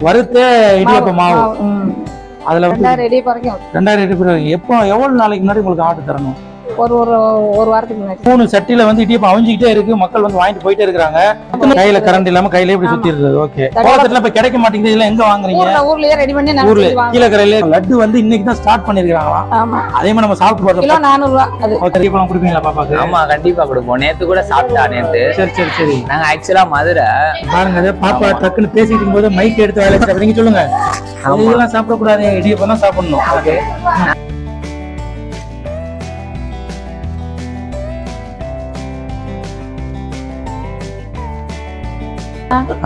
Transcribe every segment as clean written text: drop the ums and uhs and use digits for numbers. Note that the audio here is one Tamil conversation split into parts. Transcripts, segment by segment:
வறுத்த இடியாப்ப மாவு அதுல 2000 இடியாப்பம் வரைக்கும் 2000 இடியாப்பம். எப்போ எவ்வளவு நாளைக்கு முன்னாடி உங்களுக்கு ஆர்டர் தரணும்? ஒரு வாரத்துக்கு முன்னாடி 3 சட்டில வந்து இடியாப்பம் அவிஞ்சிக்கிட்டே இருக்கு, மக்கள் வந்து வாங்கிட்டு போயிட்டே இருக்காங்க. கையில கரண்ட் இல்லாம கையில இப்படி சுத்தி இருக்குது. ஓகே, கோலத்துல இப்ப கிடைக்க மாட்டேங்குது. இதெல்லாம் எங்க வாங்குறீங்க? ஊர்லயே ரெடி பண்ணி ஊர்ல கீழக்கரையில லட்டு வந்து இன்னைக்கு தான் ஸ்டார்ட் பண்ணிருக்காங்களா? ஆமா, அதே மாதிரி நம்ம சாப்பிட்டு பார்த்தோம். கிலோ 400 ரூபாய். அது இடியாப்பம் கொடுப்பீங்களா பாப்பாக்கு? ஆமா, கண்டிப்பா கொடுப்போம். நேத்து கூட சாப்பிட்டா. நேத்து சரி சரி சரி. நாங்க ஆக்சுவலா மதுரை. பாருங்க, பாப்பா டக்குன்னு பேசிட்டு இருக்கும்போது மைக் எடுத்து வேலை செய்ய நீங்க சொல்லுங்க. இதெல்லாம் சாப்பிடக்கூடாது, இடியாப்பம் தான் சாப்பிடணும். ஓகே,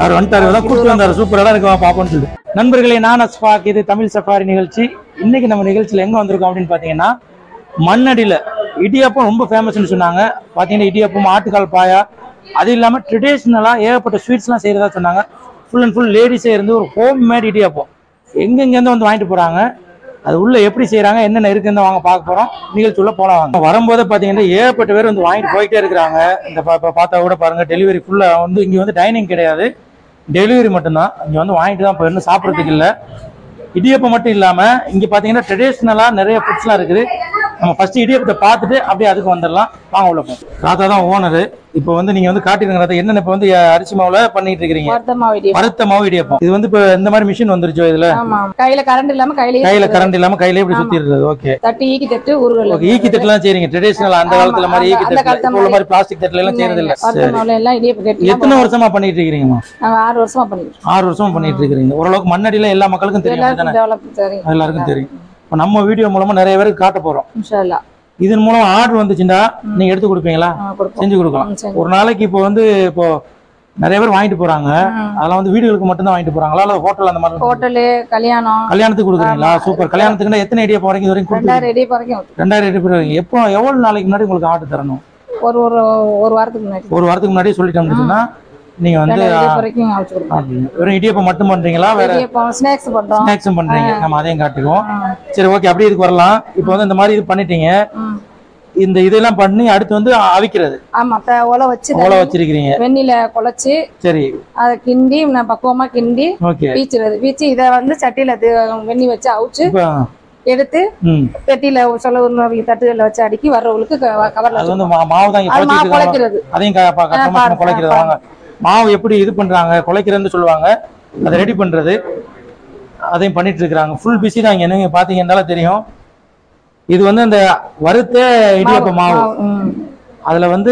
அவர் வந்துட்டாரு, கூப்பிட்டு வந்தாரு. சூப்பரா இருக்கு பாப்போன்னு சொல்லி. நண்பர்களே, நான் அஸ்ஃபாக், இது தமிழ் சஃபாரி நிகழ்ச்சி. இன்னைக்கு நம்ம நிகழ்ச்சியில எங்க வந்திருக்கோம் அப்படின்னு பாத்தீங்கன்னா, மண்ணடியில இடியாப்பம் ரொம்ப ஃபேமஸ்ன்னு சொன்னாங்க. பாத்தீங்கன்னா இடியாப்பம், ஆட்டுக்கால் பாயா, அது இல்லாம ட்ரெடிஷ்னலா ஏகப்பட்ட ஸ்வீட்ஸ் எல்லாம் செய்யறதா சொன்னாங்க. ஃபுல் அண்ட் ஃபுல் லேடிஸே இருந்து ஒரு ஹோம் மேட் இடியாப்பம் எங்கெங்கேருந்து வந்து வாங்கிட்டு போறாங்க, அது உள்ள எப்படி செய்யறாங்க, என்னென்ன இருக்குன்னு வாங்க பார்க்க போறோம். நிகழ்ச்சி உள்ள போலாம் வாங்க. வரும்போது பாத்தீங்கன்னா ஏகப்பட்ட பேர் வந்து வாங்கிட்டு போயிட்டே இருக்கிறாங்க. இந்த பார்த்தா கூட பாருங்க, டெலிவரி ஃபுல்லா வந்து இங்க வந்து டைனிங் கிடையாது, டெலிவரி மட்டும்தான். இங்க வந்து வாங்கிட்டு தான் போயிடணும், சாப்பிட்றதுக்கு இல்லை. இடியப்பம் மட்டும் இல்லாம இங்க பாத்தீங்கன்னா ட்ரெடிஷ்னலா நிறைய ஃபுட்ஸ்லாம் இருக்குது. நம்ம ஃபர்ஸ்ட் இடியப்பத்தை பார்த்துட்டு அப்படியே அதுக்கு வந்துடலாம். வாங்க உள்ள போவோம். ராதா தான் ஓனரு. இப்போ வந்து நீங்க வந்து காட்டிருங்க ராதா, என்னென்ன இப்போ வந்து அரிசி மாவுல பண்ணிட்டு இருக்கீங்க? வறுத்த மாவு இடியப்பம். இது வந்து இப்போ இந்த மாதிரி மிஷின் வந்துருச்சோ இதுல? கையில கரண்ட் இல்லாம கையில இப்படி சுத்தி இருக்குது. ஓகே, தட்டி ஈக்கி தட்டு ஊறுகாய். ஓகே, ஈக்கி தட்டுலாம் செய்றீங்க ட்ரெடிஷ்னல் அந்த காலத்துல மாதிரி? ஈக்கி தட்டு உள்ள மாதிரி பிளாஸ்டிக் தட்டுல எல்லாம் செய்யறது இல்ல. எத்தனை வருஷமா பண்ணிட்டு இருக்கீங்கம்மா? 6 வருஷமா பண்ணிட்டு 6 வருஷமா பண்ணிட்டு இருக்கீங்க. ஓரளவுக்கு மண்ணடியில எல்லா மக்களுக்கும் தெரியும், எல்லாருக்கும் தெரியும். இப்போ நம்ம வீடியோ மூலமா நிறைய பேருக்கு காட்ட போறோம். இதன் மூலம் ஆர்டர் வந்துச்சுன்னா நீங்க எடுத்து கொடுப்பீங்களா? செஞ்சு கொடுக்கலாம். ஒரு நாளைக்கு இப்போ வந்து இப்போ நிறைய பேர் வாங்கிட்டு போறாங்க, அதெல்லாம் வந்து வீடுகளுக்கு மட்டும் தான் வாங்கிட்டு போறாங்களா, இல்ல ஹோட்டல் அந்த மாதிரி? ஹோட்டலு, கல்யாணத்துக்கு கொடுக்குறீங்களா? சூப்பர். கல்யாணத்துக்குன்னா எத்தனை இடியாப்பம் வரைக்கும் 2000 இடியாப்பம். 2000 இடியாப்பம். எப்போ எவ்வளவு நாளைக்கு முன்னாடி உங்களுக்கு ஆர்டர் தரணும்? ஒரு வாரத்துக்கு முன்னாடி. ஒரு வாரத்துக்கு முன்னாடி சொல்லிட்டோம்னு சொன்னா நீங்க வந்து வெறும் இடியாப்பம் மட்டும் பண்றீங்களா, வேற ஸ்நாக்ஸும் பண்றீங்க? நம்ம அதையும் காட்டுவோம். சரி, ஓகே, அப்படியே இதுக்கு வரலாம். இப்போ வந்து இந்த மாதிரி இது பண்ணிட்டீங்க, இந்த இதெல்லாம் பண்ணி அடுத்து வந்து அவிக்கிறது. ஆமா, ஓலை வச்சிருக்கீங்க, வெண்ணில குழச்சு. சரி, அதை கிண்டி பக்குவமா கிண்டி வீச்சு இதை வந்து சட்டியில வெண்ணி வச்சு அவிச்சு எடுத்து பெட்டியில தட்டுல வச்சு அடுக்கி வர்றவங்களுக்கு கவர்ல மாவு தான் குழைக்கிறது. அதையும் குழைக்கிறது. வாங்க, மாவு எப்படி இது பண்றாங்க, குழைக்கிறதுன்னு சொல்லுவாங்க, அதை ரெடி பண்றது அதையும் பண்ணிட்டு இருக்காங்க. ஃபுல் பிஸி தான். இங்க நீங்க பாத்தீங்கன்னா தெரியும், இது வந்து அந்த வறுத்த இடியாப்ப மாவு. அதுல வந்து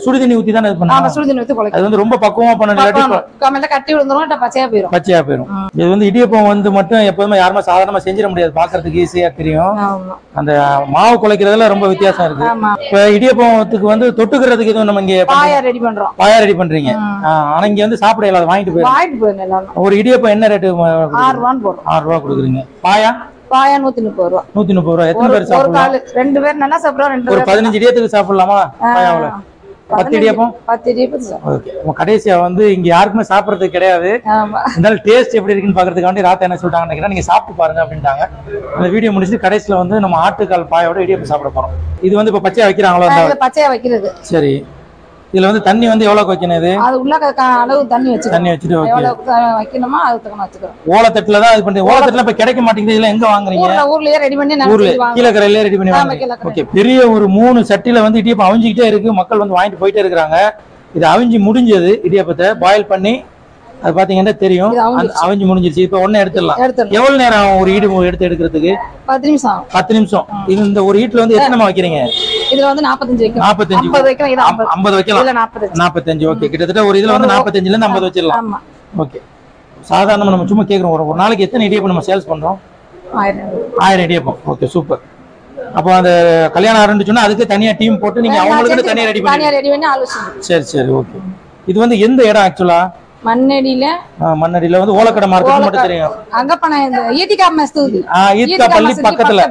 சுடுதண்ணி ஊத்தி தான் இது பண்ணுவாங்க. சுடுதண்ணி ஊத்தி குழைக்கிறது. அது வந்து ரொம்ப பக்குவமா பண்ணணும், கட்டி விழுந்துரும், பச்சையா போயிடும். இது வந்து இடியாப்பம் வந்து மட்டும் எப்போதுமே யாருமே சாதாரணமா செஞ்சிட முடியாது, பாக்குறதுக்கு ஈஸியா தெரியும். அந்த மாவு குழைக்கிறதுல ரொம்ப வித்தியாசம் இருக்கு. இப்ப இடியாப்பத்துக்கு வந்து தொட்டுக்கிறதுக்கு எதுவும் நம்ம இங்க பாயா ரெடி பண்றோம். பாயா ரெடி பண்றீங்க. ஆனா இங்க வந்து சாப்பிட இல்லாத வாங்கிட்டு போயிடும். ஒரு இடியாப்பம் என்ன ரேட்டு? 6 ரூபான்னு போடுறோம். 6 ரூபா கொடுக்குறீங்க. பாயா 130 ரூபா. 130 ரூபா. எத்தனை பேர் சாப்பிடலாம்? 2 பேர் நல்லா சாப்பிடுறோம். ஒரு 15 இடியத்துக்கு சாப்பிடலாமா? 10 இடியப்பம். 10 இடியப்பம். ஓகே, கடைசியா வந்து இங்க யாருக்குமே சாப்பிடறதுக்கு கிடையாது. இருந்தாலும் டேஸ்ட் எப்படி இருக்குன்னு பாக்குறதுக்காண்டி ராத்தா என்ன சொல்லிட்டாங்கன்னா, நீங்க சாப்பிட்டு பாருங்க அப்படின்ட்டாங்க. அந்த வீடியோ முடிச்சுட்டு கடைசியில வந்து நம்ம ஆட்டுக்கால் பாயோட இடியப்பம் சாப்பிட போறோம். இது வந்து இப்ப பச்சையா வைக்கிறாங்களோ? பச்சையா வைக்கிறது. சரி, இதுல வந்து தண்ணி வந்து எவ்வளவு வைக்கணும்? இது அது உள்ள அளவு தண்ணி வச்சுட்டு வைக்கணுமா அதுக்கு வச்சுக்கிறோம். ஓலத்தட்டுல தான் இது பண்ணி. ஓலத்தட்டுல இப்ப கிடைக்க மாட்டேங்குது, இதெல்லாம் எங்க வாங்குறீங்க? ஊர்லயே ரெடி பண்ணி கீழக்கரையில ரெடி பண்ணி வாங்குறீங்க. ஓகே, பெரிய ஒரு 3 சட்டில வந்து இடியாப்பம் அவிஞ்சிக்கிட்டே இருக்கு, மக்கள் வந்து வாங்கிட்டு போயிட்டே இருக்காங்க. இது அவிஞ்சு முடிஞ்சது, இடியாப்பத்தை பாயில் பண்ணி அது பாத்தீங்கன்னா தெரியும், அவிஞ்சு முடிஞ்சிருச்சு. இப்ப ஒண்ணு எடுத்துடலாம். எவ்வளவு நேரம் ஆகும் ஒரு ஈடு எடுத்து எடுக்கிறதுக்கு? 10 நிமிஷம். 10 நிமிஷம். இது இந்த ஒரு ஈட்ல வந்து எத்தனை வைக்கிறீங்க? இதுல வந்து 45 வைக்கலாம். 50 வைக்கலாம். 50 வைக்கலாம். 45. ஓகே, கிட்டத்தட்ட ஒரு இதுல வந்து 45ல இருந்து 50 வச்சிடலாம். ஓகே, சாதாரணமா நம்ம சும்மா கேக்குறோம், ஒரு நாளைக்கு எத்தனை இடியாப்பம் நம்ம சேல்ஸ் பண்றோம்? 1000 இடியாப்பம். Okay, super. அப்போ அந்த கல்யாணம் ஆரம்பிச்சுன்னா அதுக்கு தனியா டீம் போட்டு நீங்க அவங்களுக்கு தனியா ரெடி பண்ணி. சரி சரி, ஓகே. இது வந்து எந்த இடம் ஆக்சுவலா? மண்ணடியில வந்து ஓலக்கடை மார்க்கெட் மட்டும் தெரியும். அங்க பண்ண இந்த ஈதிகா மஸ்தூதி. ஈதிகா பள்ளி பக்கத்துல.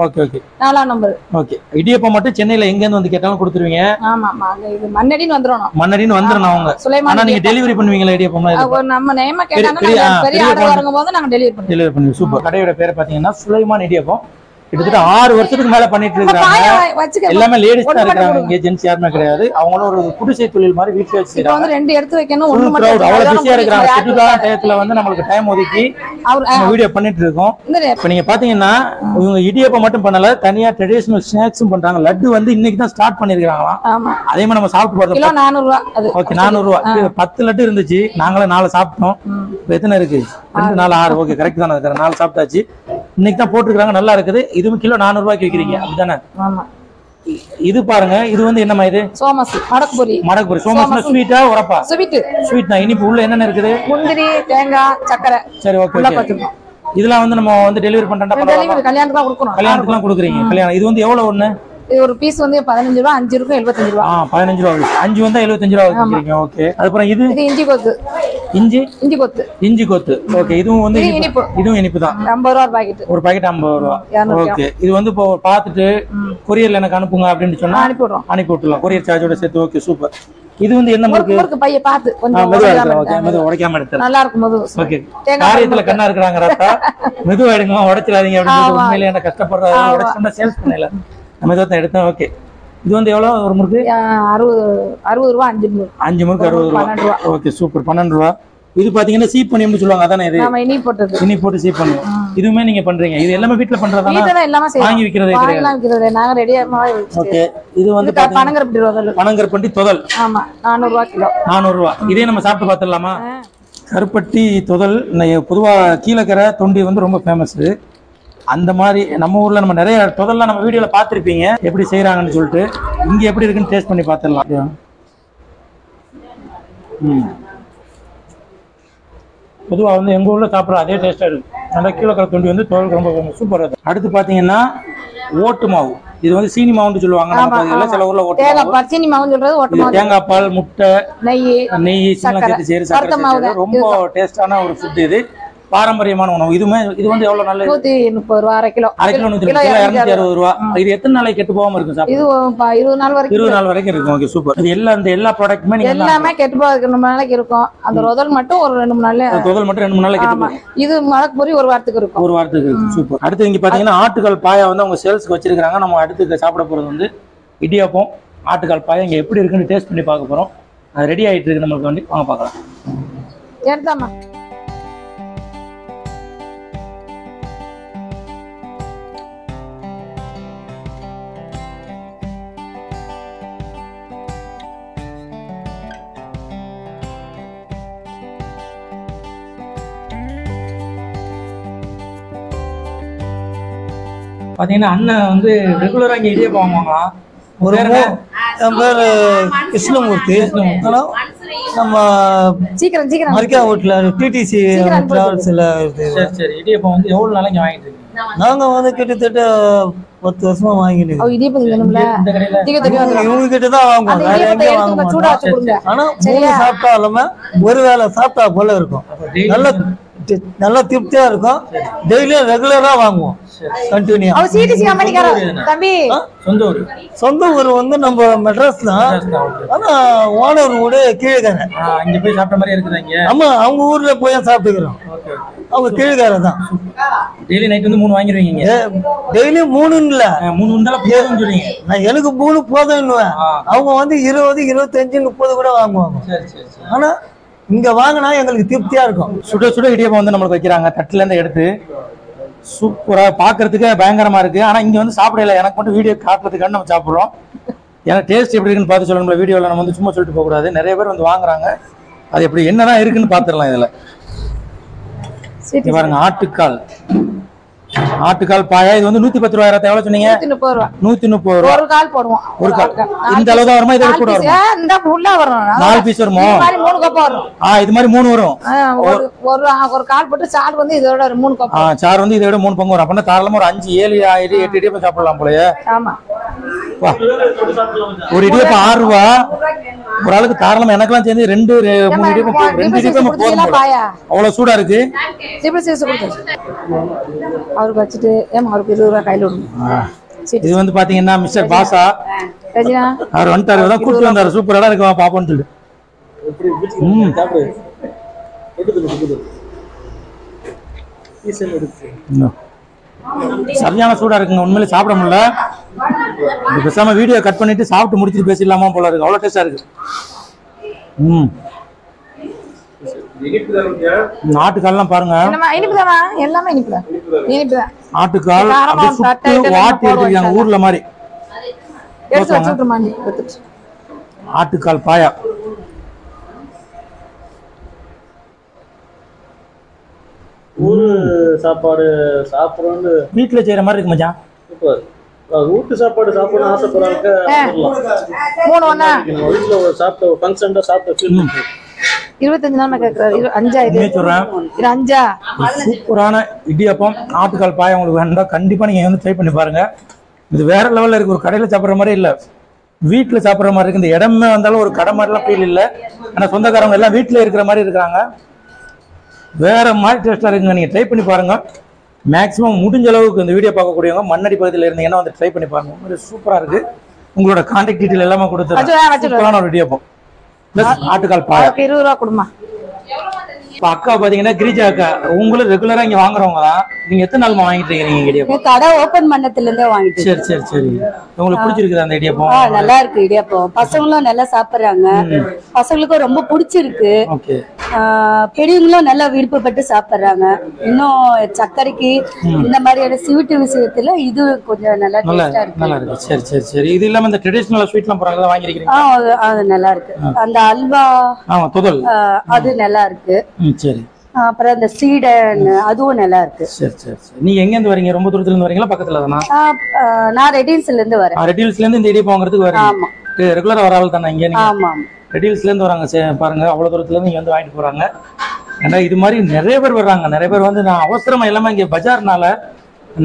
Okay okay. 4ஆம் நம்பர். ஓகே, இடியாப்பம் மட்டும் சென்னையில எங்க இருந்து வந்து கேட்டாலும் கொடுத்துருவீங்க? ஆமா ஆமா, இது மண்ணடின்னு வந்துறணும். மண்ணடின்னு வந்துறணும் அவங்க. ஆனா நீங்க டெலிவரி பண்ணுவீங்களா இடியாப்பம்? நம்ம நேம கேட்டாங்க, பெரிய ஆர்டர் வரும்போது நாங்க டெலிவரி பண்ணுவோம். சூப்பர். கடையோட பேர் பாத்தீங்கன்னா சுலைமான் இடியாப்பம். கிட்டத்தட்ட 6 வருஷத்துக்கு மேல பண்ணிட்டு இருக்காங்க. எல்லாமே லேடிஸ் தான் இருக்காங்க, இங்க ஜென்ஸ் யாருமே கிடையாது. அவங்களும் ஒரு குடிசை தொழில் மாதிரி வீட்டுல வச்சு வந்து 2 எடுத்து வைக்கணும். அவ்வளவு பிஸியா இருக்காங்க. ஷெட்யூலான டயத்துல வந்து நம்மளுக்கு டைம் ஒதுக்கி வீடியோ பண்ணிட்டு இருக்கோம். இப்ப நீங்க பாத்தீங்கன்னா இவங்க இடியப்பம் மட்டும் பண்ணல, தனியா ட்ரெடிஷனல் ஸ்நாக்ஸும் பண்றாங்க. லட்டு வந்து இன்னைக்கு தான் ஸ்டார்ட் பண்ணிருக்காங்களாம். அதே மாதிரி நம்ம சாப்பிட்டு பார்த்தோம். கிலோ 400 ரூபாய். ஓகே 400 ரூபாய். 10 லட்டு இருந்துச்சு, நாங்களே 4 சாப்பிட்டோம். எத்தனை இருக்கு? 2 4 6. ஓகே கரெக்ட் தானே, 4 சாப்பிட்டாச்சு. இன்னைக்கு தான் போட்டுருக்காங்க, நல்லா இருக்குது. இதுவும் கிலோ 400 ரூபாய்க்கு விற்கிறீங்க அப்படிதானே? ஆமா. இது பாருங்க, இது வந்து என்னமா இது? சோமஸ் மடக்குபொரி. மடக்குபொரி. சோமஸ்னா ஸ்வீட்டா உரப்பா? ஸ்வீட்னா இனிப்பு. உள்ள என்னென்ன இருக்குது? முந்திரி, தேங்காய், சக்கரை. சரி ஓகே. இதெல்லாம் வந்து நம்ம வந்து டெலிவரி பண்றோம்னா கல்யாணத்துக்கு கொடுக்கணும். கல்யாணத்துக்குலாம் கொடுக்குறீங்க. கல்யாணம் இது வந்து எவ்வளவு ஒண்ணு? இது ஒரு பீஸ் வந்து 15 ரூபாய், 5 இருக்கும் 75 ரூபாய். 15 ரூபாய். 5 வந்தா 75 ரூபாய் விக்கிறீங்க. ஓகே. அதுக்கப்புறம் இது இஞ்சி கொத்து. இஞ்சி கொத்து. ஓகே. இதுவும் வந்து இனிப்பு. இதுவும் இனிப்பு தான். 50 ரூபாய் பாக்கெட். ஒரு பாக்கெட் 50 ரூபாய். ஓகே. இது வந்து இப்போ பார்த்துட்டு கொரியர்ல எனக்கு அனுப்புங்க அப்படின்னு சொன்னா அனுப்பி விட்டுலாம், கொரியர் சார்ஜோட சேர்த்து. Okay super. இது வந்து என்ன முறுக்கு? பைய பார்த்து கொஞ்சம் உடைக்காம எடுத்து நல்லா இருக்கும். ஓகே. காரியத்துல கண்ணா இருக்காங்க ரத்தா, மெதுவா எடுங்க, உடைச்சிடாதீங்க அப்படின்னு உண்மையில என்ன கஷ்டப்படுறாங்க. உடைச்சா சேல்ஸ் பண்ணல, நம்ம தான் எடுத்தோம். ஓகே. இது வந்து எவ்வளவு ஒரு முறுக்கு? 60 ரூபாய். 5 முறுக்கு 60 ரூபாய். Okay super. 12 ரூபாய். இது பாத்தீங்கன்னா சீப் பண்ணி சொல்லுவாங்க, அதானே? இது இனி போட்டு சீப் பண்ணி இதுவுமே நீங்க பண்றீங்க. இது எல்லாமே வீட்ல பண்றதானா? வாங்கி விக்கிறதே கிடையாது, நாங்க ரெடியா. ஓகே. இது வந்து பனங்கற்பட்டி தொதல். ஆமா 400 ரூபாய் கிலோ. 400 ரூபாய். இதே நம்ம சாப்பிட்டு பார்த்துடலாமா? கருப்பட்டி தொதல் பொதுவா கீழக்கரை தொண்டி வந்து ரொம்ப ஃபேமஸ். அந்த மாதிரி நம்ம ஊர்ல நம்ம நிறைய தொதல்லாம் நம்ம வீடியோல பார்த்துருப்பீங்க, எப்படி செய்யறாங்கன்னு சொல்லிட்டு. இங்க எப்படி இருக்குன்னு டேஸ்ட் பண்ணி பார்த்துடலாம். பொதுவா வந்து எங்க ஊர்ல சாப்பிட்ற அதே டேஸ்டா இருக்கு. நல்லா கீழக்கரை தொண்டி வந்து தொழில் ரொம்ப சூப்பரா இருக்கு. அடுத்து பாத்தீங்கன்னா ஓட்டு மாவு. இது வந்து சீனி மாவுன்னு சொல்லுவாங்க. சில ஊர்ல தேங்காய் பால், முட்டை, நெய் சேர்த்து செய்யறது ரொம்ப டேஸ்டான ஒரு ஃபுட். இது பாரம்பரியமான உணவு. இது வந்து எவ்வளவு நல்லது? 130 ரூபாய். அரை கிலோ 260 ரூபாய். இது எத்தனை நாளைக்கு கெட்டு போகாம இருக்கும்? சார் இது 20 நாள் வரைக்கும். 20 நாள் வரைக்கும் இருக்கும். Okay super. இது எல்லா ப்ராடக்ட்டுமே எல்லாமே கெட்டு போகாது, 2 நாளைக்கு இருக்கும். அந்த ரோதல் மட்டும் ஒரு 2 3 நாள்ல. ரோதல் மட்டும் 2 3 நாளைக்கு கெட்டு போகும். இது மடக்குபொரி ஒரு வாரத்துக்கு இருக்கும். ஒரு வாரத்துக்கு இருக்கும். சூப்பர். அடுத்து இங்க பாத்தீங்கன்னா ஆட்டுக்கால் பாயா வந்து அவங்க சேல்ஸ்க்கு வச்சிருக்காங்க. நம்ம அடுத்து சாப்பிட போறது வந்து இடியாப்பம், ஆட்டுக்கால் பாயா. இங்க எப்படி இருக்குன்னு டேஸ்ட் பண்ணி பார்க்க போறோம். அது ரெடி ஆயிட்டு இருக்கு நம்மளுக்கு. வந்து வாங்க பார்க்கலாம். எடுத்தாமா பாத்தீங்கன்னா அண்ணன் வந்து ரெகுலரா இங்க இடியாப்பம் வாங்குவாங்களாம். ஒரு என் பேர் கிருஷ்ணமூர்த்தி. நம்ம சீக்கிரம் மரிக்கா வீட்டுல டிடிசி டிராவல்ஸ்ல இருக்கு. சரி. இடியாப்பம் வந்து எவ்வளவு நாளா இங்க வாங்கிட்டு இருக்கீங்க? நாங்க வந்து கிட்டத்தட்ட 10 வருஷமா வாங்கிட்டு இவங்க கிட்டதான் வாங்குவோம், வேற எங்கேயும் வாங்க மாட்டோம். ஆனா 3 சாப்பிட்டாலுமே ஒரு வேளை சாப்பிட்டா போல இருக்கும். நல்லா திருப்தியா இருக்கும். டெய்லியும் ரெகுலரா வாங்குவோம். கண்டினியூ. சொந்த ஊர் வந்து நம்ம மெட்ராஸ் தான். ஆனா ஓனர் ஊரு கீழக்கரை. இங்க போய் சாப்பிட்ட மாதிரி இருக்குது. ஆமா, அவங்க ஊர்ல போய் சாப்பிட்டுக்கிறோம். அவங்க கீழக்கரை தான். டெய்லி நைட் வந்து 3 வாங்கிடுவீங்க? டெய்லி 3 இல்ல, 3 வந்தாலும் போதும்னு சொல்றீங்க. நான் எனக்கு 3 போதும்னுவேன். அவங்க வந்து 20 25 30 கூட வாங்குவாங்க. ஆனா இங்க வாங்கினா எங்களுக்கு திருப்தியா இருக்கும். சுட சுட இடியாப்பம் வந்து நம்மளுக்கு வைக்கிறாங்க. தட்டுல இருந்து எடுத்து சூப்பரா பாக்குறதுக்கு பயங்கரமா இருக்கு. ஆனா இங்க வந்து சாப்பிடல, எனக்கு மட்டும் வீடியோ காட்டுறதுக்காக நம்ம சாப்பிடுறோம். ஏன்னா டேஸ்ட் எப்படி இருக்குன்னு பார்த்து சொல்லணும்ல. வீடியோல நம்ம வந்து சும்மா சொல்லிட்டு போக கூடாது. நிறைய பேர் வந்து வாங்குறாங்க. அது எப்படி என்னதான் இருக்குன்னு பாத்துடலாம். இதுல பாருங்க, ஆட்டுக்கால் பாயா. இது வந்து 110 ரூபாய். எவ்வளவு சொன்னீங்க? 130 ரூபாய். ஒரு கால் போடுவோம். ஒரு கால் இந்த அளவு தான் வருமா? இது கூட வருமா? இந்த ஃபுல்லா வரும். 4 பீஸ் வருமா? இது மாதிரி 3 கப் வரும். இது மாதிரி 3 வரும். ஒரு கால் போட்டு சாறு வந்து இதோட 3 கப். சாறு வந்து இதோட 3 பங்கு வரும். அப்பனா தாராளமா ஒரு 5 7 8 இடியாப்பம் சாப்பிடலாம் போலயே. ஆமா. ஒரு இடியாப்பம் 6 ரூபாய். ஒரு ஆளுக்கு தாராளமா எனக்கெல்லாம் சேர்ந்து 2 3 இடியாப்பம் போதும். அவ்வளவு சூடா இருக்கு. அவருக்கு வச்சுட்டு அவருக்கு 20 ரூபாய் கையில விடுங்க. இது வந்து பாத்தீங்கன்னா மிஸ்டர் பாசா அவர் வந்துட்டாரு, தான் கூப்பிட்டு வந்தாரு. சூப்பரா இருக்கு பாப்போன்னு சொல்லி. சரியான சூடா இருக்குங்க, உண்மையிலே சாப்பிட முடியல. இது பேசாம வீடியோ கட் பண்ணிட்டு சாப்பிட்டு முடிச்சுட்டு பேசிடலாமா போல இருக்கு, அவ்வளவு டேஸ்டா இருக்கு. ஆட்டுக்கால்லாம் பாருங்க, எல்லாமே இனிப்புதான். ஆட்டுக்கால் சுட்டு வாட்டி எடுத்துருக்காங்க ஊர்ல மாதிரி. ஆட்டுக்கால் பாயா ஊரு சாப்பாடு சாப்பிடறது வீட்டுல செய்யற மாதிரி இருக்கு மச்சான். வீட்டு சாப்பாடு சாப்பிடணும் ஆசைப்படுறாங்க. வீட்டுல ஒரு சாப்பிட்ட ஃபங்க்ஷன் சாப்பிட்ட 25 நாள் கேட்கறாரு. 5 சூப்பரான இடியாப்பம் ஆட்டுக்கால் பாயா உங்களுக்கு வேணும்னா கண்டிப்பா நீங்க வந்து ட்ரை பண்ணி பாருங்க. இது வேற லெவல்ல இருக்கு, ஒரு கடையில சாப்பிட்ற மாதிரி இல்ல, வீட்டுல சாப்பிட்ற மாதிரி இருக்கு. இந்த இடமே வந்தாலும் ஒரு கடை மாதிரிலாம் ஃபீல் இல்லை, ஆனா சொந்தக்காரங்க எல்லாம் வீட்டுல இருக்கிற மாதிரி இருக்கிறாங்க. வேற மாதிரி டேஸ்டா இருக்குங்க, நீங்க ட்ரை பண்ணி பாருங்க. மேக்ஸிமம் முடிஞ்ச அளவுக்கு இந்த வீடியோ பார்க்கக்கூடியவங்க மண்ணடி பகுதியில் இருந்தீங்கன்னா வந்து ட்ரை பண்ணி பாருங்க, சூப்பரா இருக்கு. உங்களோட கான்டாக்ட் டீட்டெயில் எல்லாமே கொடுத்துருக்கான ஒரு இடியாப்பம் பிளஸ் ஆட்டுக்கால் பாயா. 20 ரூபா கொடுமா. இப்ப அக்கா பாத்தீங்கன்னா கிரிஜா அக்கா, உங்களும் ரெகுலரா இங்க வாங்குறவங்க தான். நீங்க எத்தனை நாள் வாங்கிட்டு இருக்கீங்க இடியாப்பம்? கடை ஓபன் பண்ணதுல இருந்தே வாங்கிட்டு. சரி சரி சரி. உங்களுக்கு பிடிச்சிருக்குது அந்த இடியாப்பம்? நல்லா இருக்கு இடியாப்பம், பசங்களும் நல்லா சாப்பிடுறாங்க, பசங்களுக்கும் ரொம்ப பிடிச்சிருக்கு. ஓகே. பெரியவங்களும் நல்லா விருப்பப்பட்டு சாப்பிடுறாங்க. இன்னும் சர்க்கரைக்கு இந்த மாதிரியான ஸ்வீட் விஷயத்துல இது கொஞ்சம் நல்லா டேஸ்டா இருக்கு. நல்லா இருக்கு. சரி சரி சரி. இது இல்லாம இந்த ட்ரெடிஷனல் ஸ்வீட்லாம் போறாங்க வாங்கிருக்கீங்க? அது நல்லா இருக்கு. அந்த அல்வா துதல் அது நல்லா இருக்கு. சரி. அப்புறம் இந்த சீடன் அதுவும் நல்லா இருக்கு. சரி சரி சரி. நீங்க எங்க இருந்து வரீங்க? ரொம்ப தூரத்துல இருந்து வரீங்களா பக்கத்துல தானா? நான் ரெடில்ஸ்ல இருந்து வரேன். ரெடில்ஸ்ல இருந்து இந்த இடியாப்பம் வாங்குறதுக்கு வரீங்க? ஆமா. ரெகுலரா வராமல் தானே இங்க நீங்க? ஆமா. ரெடில்ஸ்ல இருந்து வராங்க பாருங்க, அவ்வளவு தூரத்துல இருந்து இங்க வந்து வாங்கிட்டு போறாங்க. ஏன்னா இது மாதிரி நிறைய பேர் வர்றாங்க. நிறைய பேர் வந்து நான் அவசரமா எல்லாமே இங்க பஜார்னால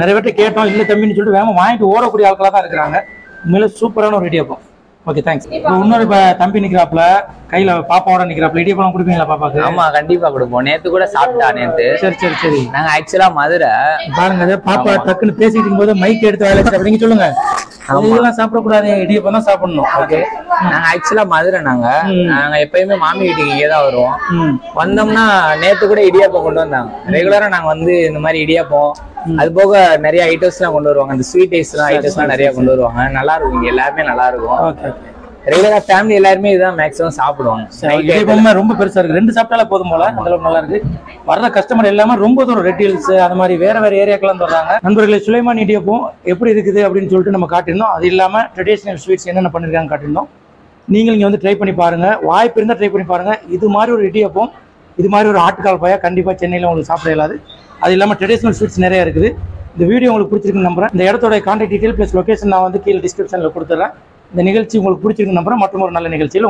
நிறைய பேர்ட்ட கேட்டோம், இல்ல தம்பின்னு சொல்லிட்டு வேகமா வாங்கிட்டு ஓடக்கூடிய ஆட்களா தான் இருக்கிறாங்க. உண்மையில சூப்பரான ஒரு இடியாப்பம். Okay, thanks. இப்போ இன்னொரு தம்பி நிக்கிறாப்ல, கையில பாப்பாவோட நிக்கிறாப்ல, இடியாப்பம் கொடுப்பீங்களா பாப்பாக்கு? ஆமா, கண்டிப்பா கொடுப்போம். நேத்து கூட சாப்பிட்டா நேத்து. சரி சரி சரி. நாங்க ஆக்சுவலா மதுரை. பாருங்க, பாப்பா டக்குன்னு பேசிட்டு இருக்கும்போது மைக் எடுத்து வேலை அப்படிங்க சொல்லுங்க. இதெல்லாம் சாப்பிடக்கூடாது, இடியாப்பம் தான் சாப்பிடணும். ஓகே. நாங்க ஆக்சுவலா மதுரை. நாங்க எப்பயுமே மாமி வீட்டுக்கு இங்கேதான் வருவோம். வந்தோம்னா நேத்து கூட இடியாப்பம் கொண்டு வந்தாங்க. ரெகுலரா நாங்க வந்து இந்த மாதிரி இடியாப்பம் அது போக நிறைய ஐட்டம்ஸ் எல்லாம் கொண்டு வருவாங்க. இந்த ஸ்வீட் ஐட்டம்ஸ் எல்லாம் நிறைய கொண்டு வருவாங்க. நல்லா இருக்கும், இங்க எல்லாருமே நல்லா இருக்கும். ரெகுலரா ஃபேமிலி எல்லாருமே இதுதான் மேக்ஸிமம் சாப்பிடுவாங்க. ரொம்ப பெருசா இருக்கு, 2 சாப்பிட்டாலே போதும் போல, அந்த அளவுக்கு நல்லா இருக்கு. வர்ற கஸ்டமர் எல்லாமே ரொம்ப தூரம் ரெட் ஹில்ஸ் அந்த மாதிரி வேற வேற ஏரியாக்கெல்லாம் வர்றாங்க. நண்பர்களே, சுலைமான் இடியாப்பம் எப்படி இருக்குது அப்படின்னு சொல்லிட்டு நம்ம காட்டியிருந்தோம். அது இல்லாம ட்ரெடிஷனல் ஸ்வீட்ஸ் என்னென்ன பண்ணிருக்காங்க காட்டியிருந்தோம். நீங்கள் இங்க வந்து ட்ரை பண்ணி பாருங்க, வாய்ப்பு இருந்தால் ட்ரை பண்ணி பாருங்க. இது மாதிரி ஒரு இடியாப்பம், இது மாதிரி ஒரு ஆட்டுக்கால் பாயா கண்டிப்பா சென்னையில உங்களுக்கு சாப்பிட இயலாது. அது இல்லாமல் ட்ரெடிஷனல் ஸ்வீட்ஸ் நிறைய இருக்குது. இந்த வீடியோ உங்களுக்கு பிடிச்சிருக்குன்னு நம்புறேன். இந்த இடத்தோட கான்டாக்ட் டீட்டெயில் ப்ளஸ் லொகேஷன் நான் வந்து கீழே டிஸ்கிரிப்ஷனில் கொடுத்துட்றேன். இந்த நிகழ்ச்சி உங்களுக்கு பிடிச்சிருக்குன்னு நம்புறேன். மற்றும் ஒரு நல்ல நிகழ்ச்சியில்